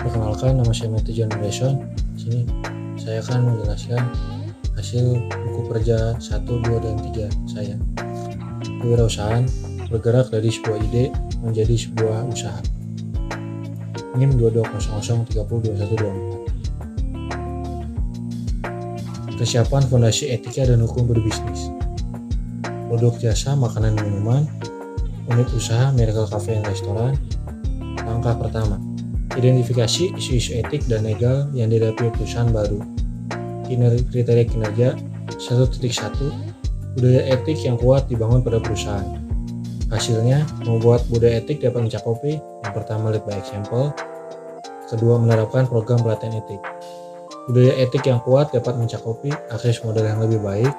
Perkenalkan, nama saya Matthew John Anderson. Sini saya akan menjelaskan hasil buku kerja 1, 2, dan 3 saya. Kewirausahaan bergerak dari sebuah ide menjadi sebuah usaha. NIM 2200302124. Kesiapan fondasi etika dan hukum berbisnis. Produk jasa makanan dan minuman. Unit usaha Miracle Cafe and Restoran. Langkah pertama, identifikasi isu-isu etik dan legal yang dihadapi perusahaan baru. Kriteria kinerja 1.1. Budaya etik yang kuat dibangun pada perusahaan. Hasilnya, membuat budaya etik dapat mencakupi yang pertama, lead by example. Kedua, menerapkan program pelatihan etik. Budaya etik yang kuat dapat mencakupi akses modal yang lebih baik,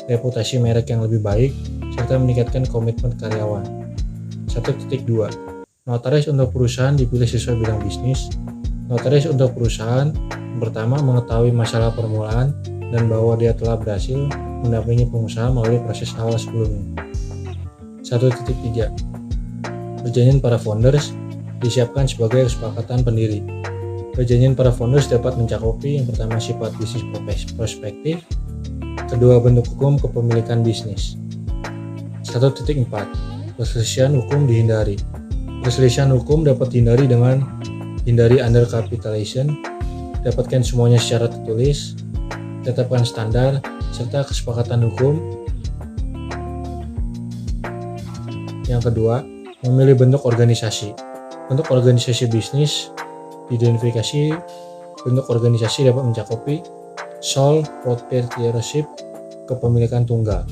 reputasi merek yang lebih baik, serta meningkatkan komitmen karyawan. 1.2. Notaris untuk perusahaan dipilih sesuai bidang bisnis. Notaris untuk perusahaan pertama, mengetahui masalah permulaan dan bahwa dia telah berhasil mendampingi pengusaha melalui proses awal sebelumnya. 1.3. Perjanjian para founders disiapkan sebagai kesepakatan pendiri. Perjanjian para founders dapat mencakupi yang pertama, sifat bisnis prospektif. Kedua, bentuk hukum kepemilikan bisnis. 1.4. Perselisihan hukum dihindari. Perselisihan hukum dapat dihindari dengan hindari undercapitalization, dapatkan semuanya secara tertulis, tetapkan standar, serta kesepakatan hukum. Yang kedua, memilih bentuk organisasi. Bentuk organisasi bisnis diidentifikasi. Bentuk organisasi dapat mencakupi sole proprietorship, kepemilikan tunggal.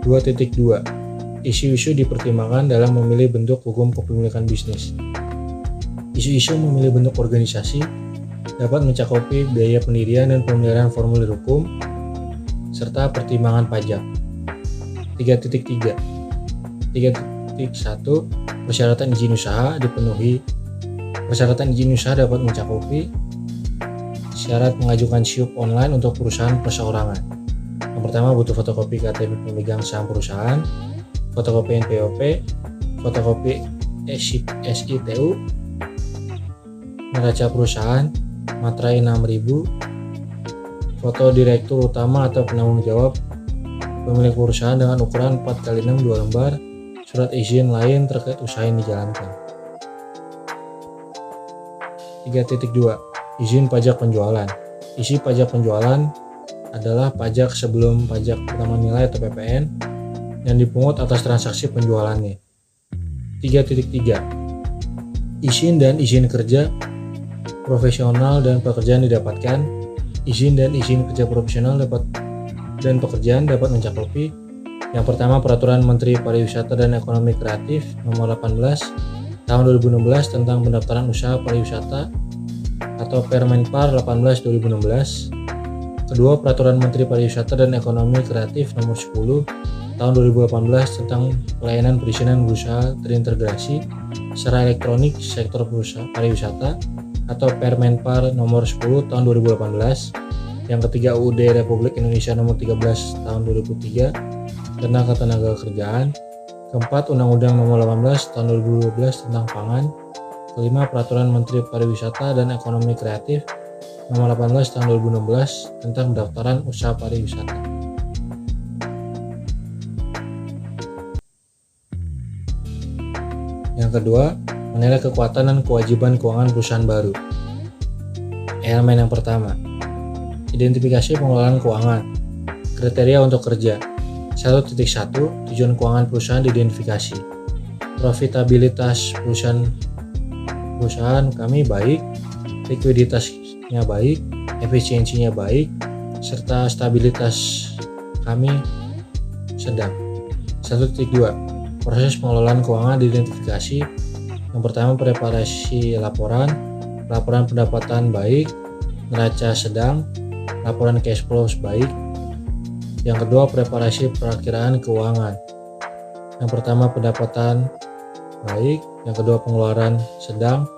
2.2. Isu-isu dipertimbangkan dalam memilih bentuk hukum kepemilikan bisnis. Isu-isu memilih bentuk organisasi dapat mencakupi biaya pendirian dan pemeliharaan formulir hukum, serta pertimbangan pajak. 3.3. 3.1. Persyaratan izin usaha dipenuhi. Persyaratan izin usaha dapat mencakupi syarat mengajukan SIUP online untuk perusahaan perseorangan. Yang pertama, butuh fotokopi KTP pemegang saham perusahaan, fotokopi NPWP, fotokopi SITU, neraca perusahaan, materai 6.000, foto direktur utama atau penanggung jawab pemilik perusahaan dengan ukuran 4x6 2 lembar, surat izin lain terkait usaha yang dijalankan. 3.2. Izin pajak penjualan. Isi pajak penjualan adalah pajak sebelum pajak pertambahan nilai atau PPN yang dipungut atas transaksi penjualannya. 3.3. Izin dan izin kerja profesional dan pekerjaan didapatkan. Izin dan izin kerja profesional dan pekerjaan dapat mencakupi yang pertama, Peraturan Menteri Pariwisata dan Ekonomi Kreatif Nomor 18 Tahun 2016 tentang pendaftaran usaha pariwisata atau Permenpar 18/2016. Kedua, Peraturan Menteri Pariwisata dan Ekonomi Kreatif Nomor 10 Tahun 2018 tentang pelayanan perizinan berusaha terintegrasi secara elektronik sektor pariwisata atau Permenpar Nomor 10 Tahun 2018. Yang ketiga, UUD Republik Indonesia Nomor 13 Tahun 2003 tentang ketenagakerjaan. Keempat, Undang-Undang Nomor 18 Tahun 2012 tentang pangan. Kelima, Peraturan Menteri Pariwisata dan Ekonomi Kreatif Nomor 18 Tahun 2016 tentang pendaftaran usaha pariwisata. Yang kedua, menilai kekuatan dan kewajiban keuangan perusahaan baru. Elemen yang pertama, identifikasi pengelolaan keuangan. Kriteria untuk kerja. 1.1. Tujuan keuangan perusahaan diidentifikasi. Profitabilitas perusahaan kami baik, likuiditasnya baik, efisiensinya baik, serta stabilitas kami sedang. 1.2. Proses pengelolaan keuangan diidentifikasi. Yang pertama, preparasi laporan pendapatan baik, neraca sedang, laporan cash flow baik. Yang kedua, preparasi perakiraan keuangan. Yang pertama, pendapatan baik, yang kedua, pengeluaran sedang.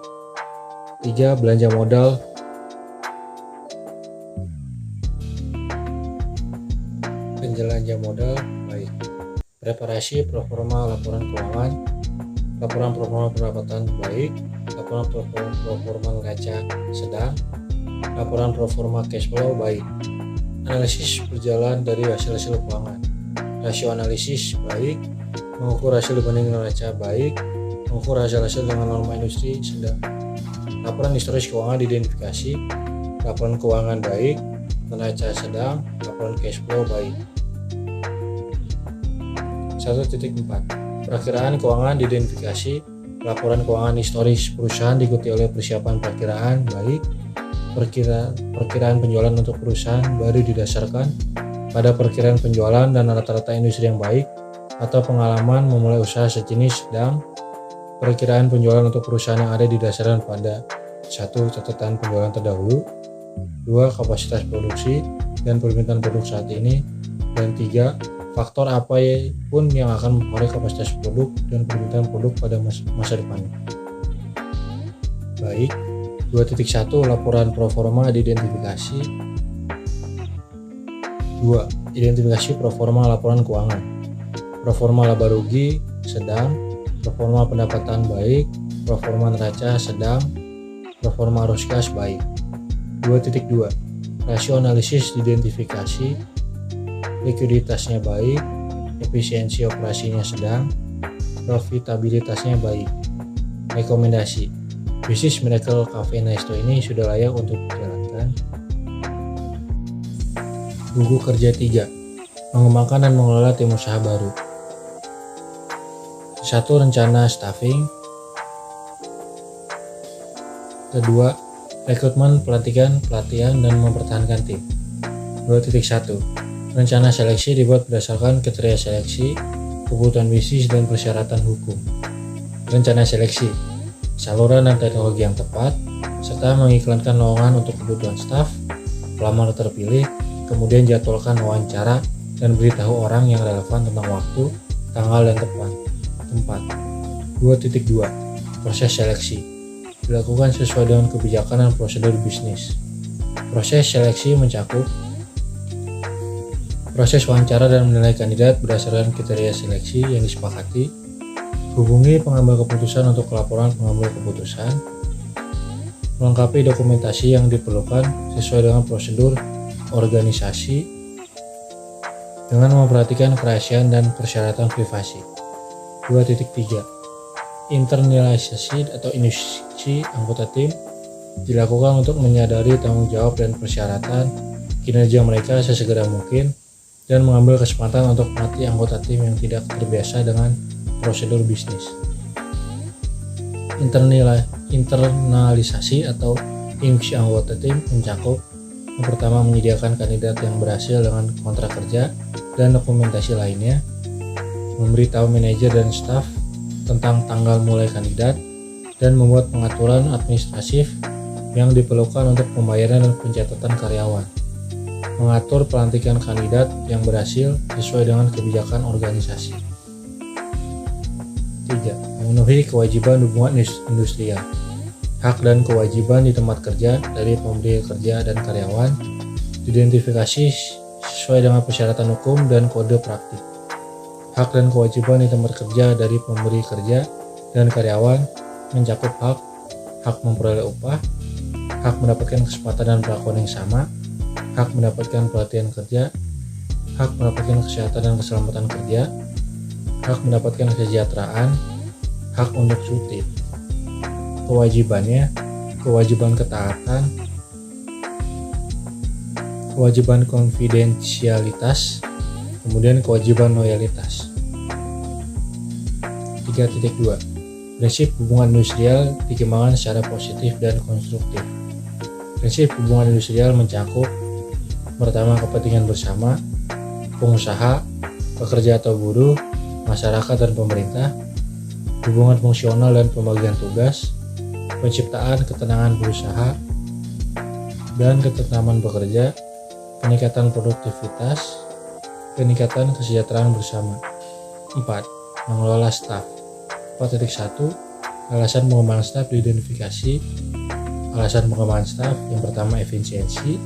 3. Belanja modal. Belanja modal baik. Preparasi proforma laporan keuangan, laporan proforma pendapatan baik, laporan proforma neraca sedang, laporan proforma cash flow baik. Analisis berjalan dari hasil-hasil keuangan. Rasio analisis baik, mengukur hasil dibanding neraca baik, mengukur hasil-hasil dengan norma industri sedang. Laporan historis keuangan diidentifikasi, laporan keuangan baik, neraca sedang, laporan cash flow baik. 1.4 Perakiraan keuangan diidentifikasi, laporan keuangan historis perusahaan diikuti oleh persiapan perakiraan baik, perkiraan penjualan untuk perusahaan baru didasarkan pada perkiraan penjualan dan rata-rata industri yang baik atau pengalaman memulai usaha sejenis sedang, perkiraan penjualan untuk perusahaan yang ada didasarkan pada 1. Catatan penjualan terdahulu, 2. Kapasitas produksi dan permintaan produk saat ini, dan 3. Faktor apa pun yang akan mempengaruhi kapasitas produk dan permintaan produk pada masa depan. Baik. 2.1 Laporan proforma diidentifikasi. 2. Identifikasi proforma laporan keuangan. Proforma laba rugi sedang, proforma pendapatan baik, proforma neraca sedang, proforma arus kas baik. 2.2 Rasio analisis diidentifikasi, likuiditasnya baik, efisiensi operasinya sedang, profitabilitasnya baik. Rekomendasi: bisnis Miracle Cafe Nesto ini sudah layak untuk dijalankan. Buku kerja 3. Mengembangkan dan mengelola tim usaha baru. 1. Rencana staffing. Kedua, rekrutmen, pelatihan, dan mempertahankan tim. 2.1 Rencana seleksi dibuat berdasarkan kriteria seleksi, kebutuhan bisnis, dan persyaratan hukum. Rencana seleksi: saluran dan teknologi yang tepat, serta mengiklankan lowongan untuk kebutuhan staf, pelamar terpilih, kemudian jadwalkan wawancara dan beritahu orang yang relevan tentang waktu, tanggal, dan tempat. 2.2 Proses seleksi dilakukan sesuai dengan kebijakan dan prosedur bisnis. Proses seleksi mencakup proses wawancara dan menilai kandidat berdasarkan kriteria seleksi yang disepakati, hubungi pengambil keputusan untuk laporan pengambil keputusan, melengkapi dokumentasi yang diperlukan sesuai dengan prosedur organisasi dengan memperhatikan kerahasiaan dan persyaratan privasi. 2.3 Internalisasi atau induksi anggota tim dilakukan untuk menyadari tanggung jawab dan persyaratan kinerja mereka sesegera mungkin dan mengambil kesempatan untuk melatih anggota tim yang tidak terbiasa dengan prosedur bisnis. Internalisasi atau induksi anggota tim mencakup yang pertama, menyediakan kandidat yang berhasil dengan kontrak kerja dan dokumentasi lainnya, memberitahu manajer dan staf tentang tanggal mulai kandidat, dan membuat pengaturan administratif yang diperlukan untuk pembayaran dan pencatatan karyawan, mengatur pelantikan kandidat yang berhasil sesuai dengan kebijakan organisasi. 3. Memenuhi kewajiban hubungan industrial, hak dan kewajiban di tempat kerja dari pemberi kerja dan karyawan diidentifikasi sesuai dengan persyaratan hukum dan kode praktik. Hak dan kewajiban di tempat kerja dari pemberi kerja dan karyawan mencakup hak memperoleh upah, hak mendapatkan kesempatan dan perlakuan yang sama, hak mendapatkan pelatihan kerja, hak mendapatkan kesehatan dan keselamatan kerja, hak mendapatkan kesejahteraan, hak untuk cuti. Kewajibannya: kewajiban ketaatan, kewajiban konfidensialitas, kemudian kewajiban loyalitas. 3.2 Prinsip hubungan industrial dikembangkan secara positif dan konstruktif. Prinsip hubungan industrial mencakup pertama, kepentingan bersama, pengusaha, pekerja atau buruh, masyarakat dan pemerintah, hubungan fungsional dan pembagian tugas, penciptaan ketenangan berusaha dan ketentraman bekerja, peningkatan produktivitas, peningkatan kesejahteraan bersama. 4. Mengelola staf. 4.1 Alasan pengembangan staf diidentifikasi. Alasan pengembangan staf: yang pertama, efisiensi,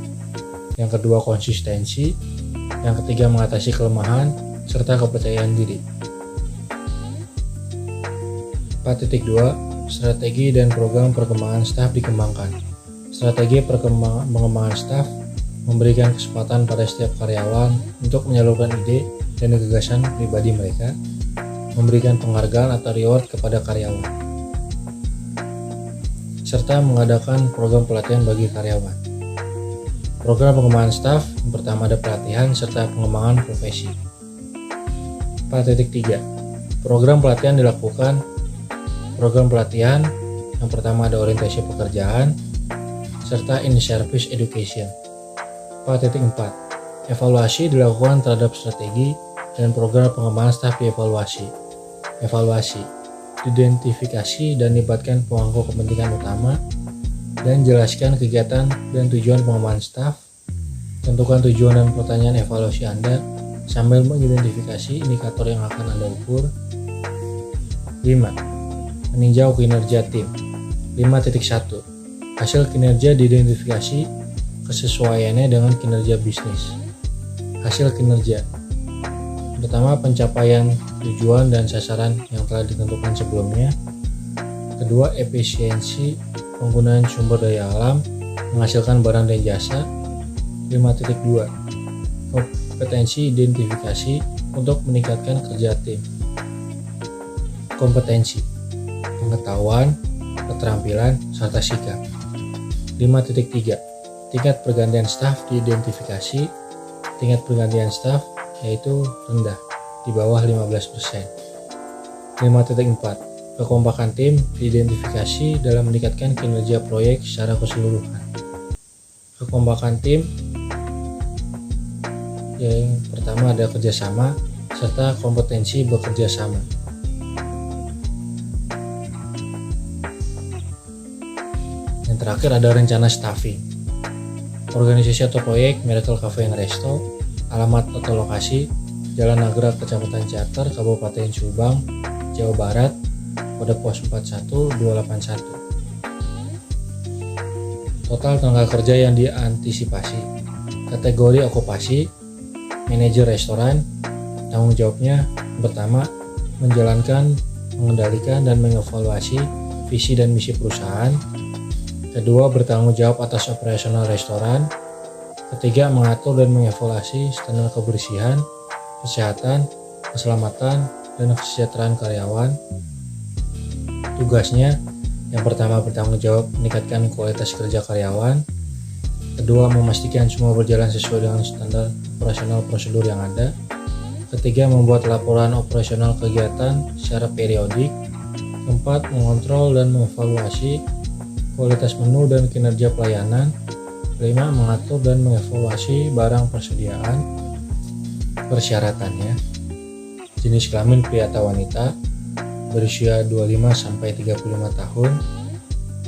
yang kedua, konsistensi, yang ketiga, mengatasi kelemahan serta kepercayaan diri. 4.2 Strategi dan program perkembangan staf dikembangkan. Strategi pengembangan staf memberikan kesempatan pada setiap karyawan untuk menyalurkan ide dan gagasan pribadi mereka, memberikan penghargaan atau reward kepada karyawan, serta mengadakan program pelatihan bagi karyawan. Program pengembangan staf yang pertama ada pelatihan serta pengembangan profesi. 4.3 Program pelatihan dilakukan. Program pelatihan yang pertama ada orientasi pekerjaan serta in-service education. 4.4 Evaluasi dilakukan terhadap strategi dan program pengembangan staf dievaluasi. Evaluasi, identifikasi dan libatkan pemangku kepentingan utama dan jelaskan kegiatan dan tujuan pengembangan staf. Tentukan tujuan dan pertanyaan evaluasi Anda sambil mengidentifikasi indikator yang akan Anda ukur. 5. Meninjau kinerja tim. 5.1 Hasil kinerja diidentifikasi kesesuaiannya dengan kinerja bisnis. Hasil kinerja pertama, pencapaian tujuan dan sasaran yang telah ditentukan sebelumnya. Kedua, efisiensi penggunaan sumber daya alam menghasilkan barang dan jasa. 5.2 Kompetensi identifikasi untuk meningkatkan kerja tim. Kompetensi, pengetahuan, keterampilan, serta sikap. 5.3 Tingkat pergantian staf diidentifikasi. Tingkat pergantian staf yaitu rendah, di bawah 15%. 5.4 Kekompakan tim diidentifikasi dalam meningkatkan kinerja proyek secara keseluruhan. Kekompakan tim yang pertama ada kerjasama serta kompetensi bekerja sama. Yang terakhir ada rencana staffing. Organisasi atau proyek Miracle Cafe and Resto. Alamat atau lokasi Jalan Nagrek, Kecamatan Ciater, Kabupaten Subang, Jawa Barat, kode pos 41281. Total tenaga kerja yang diantisipasi. Kategori okupasi, manajer restoran. Tanggung jawabnya pertama, menjalankan, mengendalikan, dan mengevaluasi visi dan misi perusahaan. Kedua, bertanggung jawab atas operasional restoran. Ketiga, mengatur dan mengevaluasi standar kebersihan, kesehatan, keselamatan, dan kesejahteraan karyawan. Tugasnya, yang pertama bertanggung jawab meningkatkan kualitas kerja karyawan. Kedua, memastikan semua berjalan sesuai dengan standar operasional prosedur yang ada. Ketiga, membuat laporan operasional kegiatan secara periodik. Keempat, mengontrol dan mengevaluasi kualitas menu dan kinerja pelayanan. 5. Mengatur dan mengevaluasi barang persediaan. Persyaratannya, jenis kelamin pria atau wanita, berusia 25-35 tahun,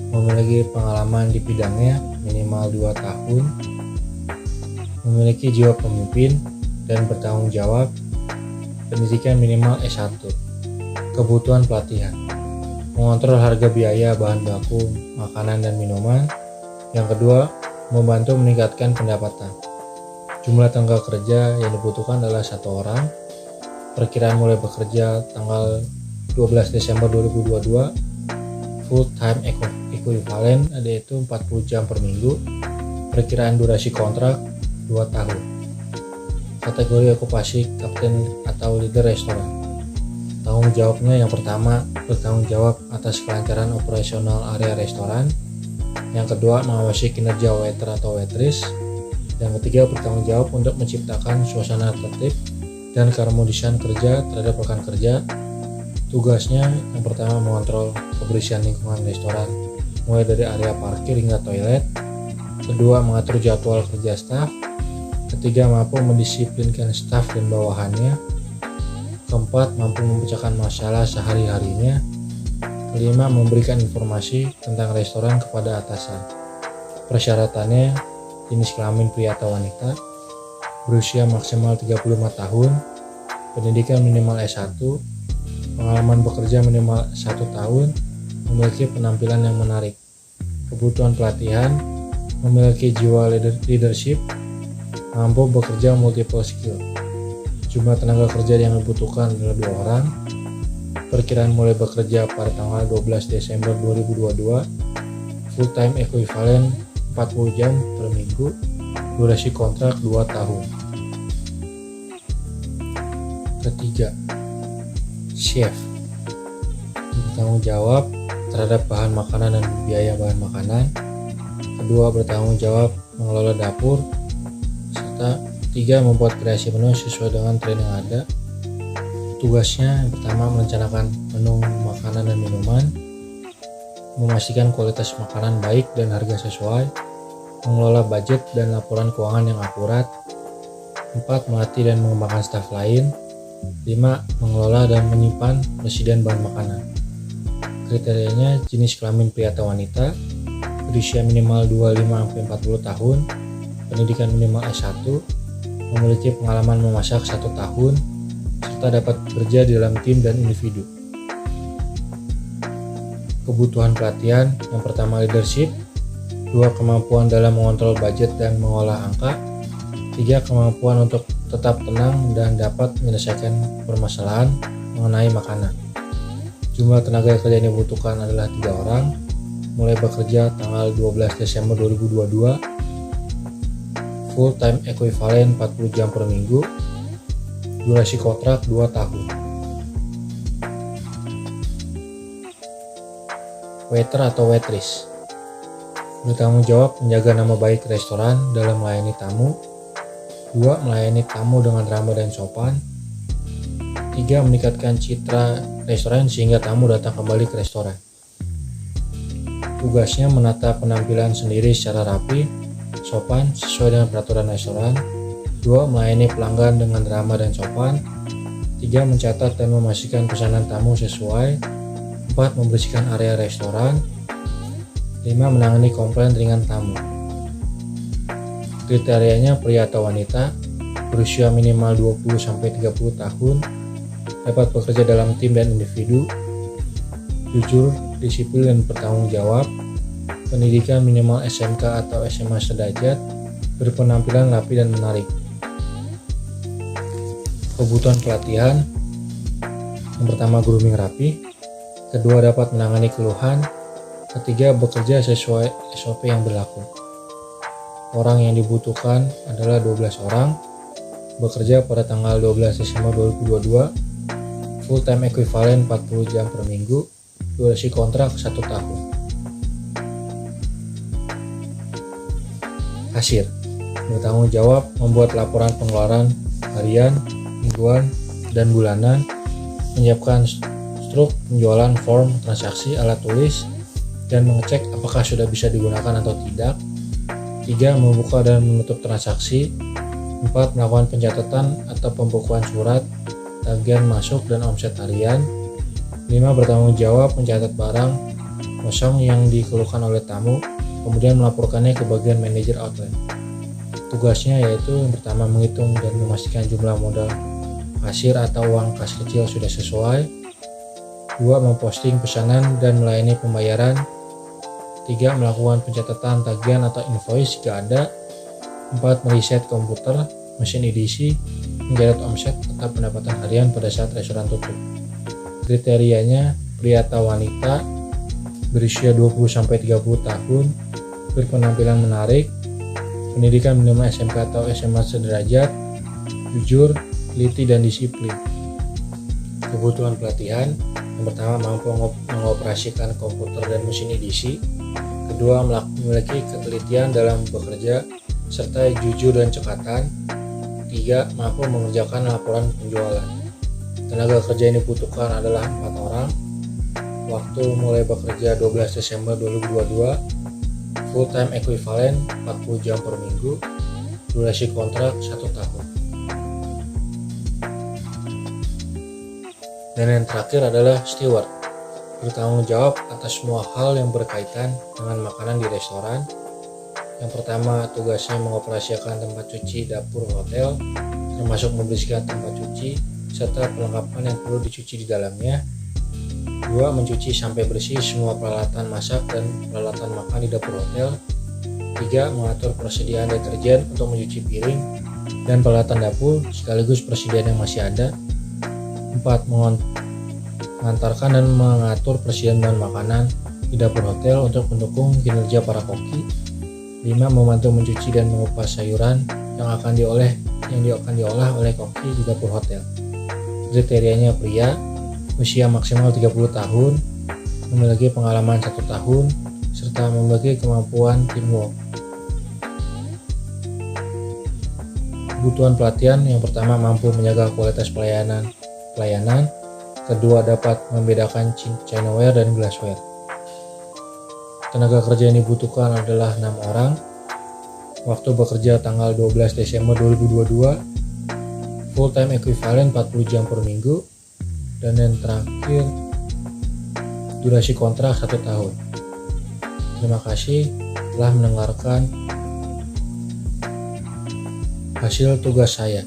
memiliki pengalaman di bidangnya minimal 2 tahun, memiliki jiwa pemimpin dan bertanggung jawab, pendidikan minimal S1. Kebutuhan pelatihan, mengontrol harga biaya bahan baku, makanan dan minuman. Yang kedua, membantu meningkatkan pendapatan. Jumlah tenaga kerja yang dibutuhkan adalah 1 orang. Perkiraan mulai bekerja tanggal 12 Desember 2022. Full time equivalent yaitu 40 jam per minggu. Perkiraan durasi kontrak 2 tahun. Kategori okupasi kapten atau leader restoran. Tanggung jawabnya yang pertama, bertanggung jawab atas kelancaran operasional area restoran. Yang kedua, mengawasi kinerja waiter atau waitress. Yang ketiga, bertanggung jawab untuk menciptakan suasana tertib dan keharmonisan kerja terhadap rekan kerja. Tugasnya yang pertama, mengontrol kebersihan lingkungan restoran mulai dari area parkir hingga toilet. Kedua, mengatur jadwal kerja staf. Ketiga, mampu mendisiplinkan staf dan bawahannya. Keempat, mampu memecahkan masalah sehari-harinya. Kelima, memberikan informasi tentang restoran kepada atasan. Persyaratannya, jenis kelamin pria atau wanita, berusia maksimal 35 tahun, pendidikan minimal S1, pengalaman bekerja minimal 1 tahun, memiliki penampilan yang menarik. Kebutuhan pelatihan, memiliki jiwa leadership, mampu bekerja multiple skill. Jumlah tenaga kerja yang dibutuhkan adalah 2 orang. Perkiraan mulai bekerja pada tanggal 12 Desember 2022. Full time equivalent 40 jam per minggu. Durasi kontrak 2 tahun. Ketiga, chef bertanggung jawab terhadap bahan makanan dan biaya bahan makanan. Kedua, bertanggung jawab mengelola dapur. Serta tiga, membuat kreasi menu sesuai dengan tren yang ada. Tugasnya yang pertama, merencanakan menu makanan dan minuman, memastikan kualitas makanan baik dan harga sesuai, mengelola budget dan laporan keuangan yang akurat. 4, melatih dan mengembangkan staf lain. 5, mengelola dan menyimpan persediaan bahan makanan. Kriterianya jenis kelamin pria atau wanita, berusia minimal 25-40 tahun, pendidikan minimal S1, memiliki pengalaman memasak 1 tahun, serta dapat bekerja di dalam tim dan individu. Kebutuhan pelatihan, yang pertama leadership, 2, kemampuan dalam mengontrol budget dan mengolah angka, 3, kemampuan untuk tetap tenang dan dapat menyelesaikan permasalahan mengenai makanan. Jumlah tenaga kerja yang dibutuhkan adalah 3 orang, mulai bekerja tanggal 12 Desember 2022, full time equivalent 40 jam per minggu, durasi kontrak 2 tahun. Waiter atau waitress bertanggung jawab menjaga nama baik restoran dalam melayani tamu. 2, melayani tamu dengan ramah dan sopan. 3, meningkatkan citra restoran sehingga tamu datang kembali ke restoran. Tugasnya menata penampilan sendiri secara rapi, sopan, sesuai dengan peraturan restoran. 2, melayani pelanggan dengan ramah dan sopan. 3, mencatat dan memastikan pesanan tamu sesuai. 4, membersihkan area restoran. 5, menangani komplain ringan tamu. Kriterianya pria atau wanita, berusia minimal 20-30 tahun, dapat bekerja dalam tim dan individu, jujur, disiplin dan bertanggung jawab, pendidikan minimal SMK atau SMA sederajat, berpenampilan rapi dan menarik. Kebutuhan pelatihan, yang pertama grooming rapi, kedua dapat menangani keluhan, ketiga bekerja sesuai SOP yang berlaku. Orang yang dibutuhkan adalah 12 orang, bekerja pada tanggal 12 Desember 2022, full time equivalent 40 jam per minggu, durasi kontrak 1 tahun. Kasir bertanggung jawab membuat laporan pengeluaran harian, mingguan, dan bulanan, menyiapkan struk penjualan, form transaksi, alat tulis, dan mengecek apakah sudah bisa digunakan atau tidak. 3, membuka dan menutup transaksi. 4, melakukan pencatatan atau pembukuan surat, tagihan masuk dan omset harian. 5, bertanggung jawab mencatat barang kosong yang dikeluhkan oleh tamu, kemudian melaporkannya ke bagian manajer outlet. Tugasnya yaitu yang pertama, menghitung dan memastikan jumlah modal kasir atau uang kas kecil sudah sesuai. 2, memposting pesanan dan melayani pembayaran. 3, melakukan pencatatan tagihan atau invoice jika ada. 4, meriset komputer, mesin edisi, mencatat omset atau pendapatan harian pada saat restoran tutup. Kriterianya pria atau wanita, berusia 20-30 tahun, berpenampilan menarik, pendidikan minimal SMK atau SMA sederajat, jujur, teliti dan disiplin. Kebutuhan pelatihan, yang pertama mampu mengoperasikan komputer dan mesin edisi. Kedua, memiliki ketelitian dalam bekerja serta jujur dan cekatan. 3, mampu mengerjakan laporan penjualan. Tenaga kerja yang dibutuhkan adalah 4 orang. Waktu mulai bekerja 12 Desember 2022, full time equivalent 40 jam per minggu, durasi kontrak 1 tahun. Dan yang terakhir adalah steward, bertanggung jawab atas semua hal yang berkaitan dengan makanan di restoran. Yang pertama, tugasnya mengoperasikan tempat cuci dapur hotel, termasuk membersihkan tempat cuci serta perlengkapan yang perlu dicuci di dalamnya. 2, mencuci sampai bersih semua peralatan masak dan peralatan makan di dapur hotel. 3, mengatur persediaan deterjen untuk mencuci piring dan peralatan dapur sekaligus persediaan yang masih ada. 4, mengantarkan dan mengatur persediaan bahan makanan di dapur hotel untuk mendukung kinerja para koki. 5. Membantu mencuci dan mengupas sayuran yang akan diolah oleh koki di dapur hotel. Kriterianya pria, usia maksimal 30 tahun, memiliki pengalaman 1 tahun, serta memiliki kemampuan teamwork. Kebutuhan pelatihan: yang pertama, mampu menjaga kualitas pelayanan. Kedua, dapat membedakan Chinaware dan glassware. Tenaga kerja yang dibutuhkan adalah 6 orang. Waktu bekerja tanggal 12 Desember 2022. Full time equivalent 40 jam per minggu. Dan yang terakhir, durasi kontrak 1 tahun. Terima kasih telah mendengarkan hasil tugas saya.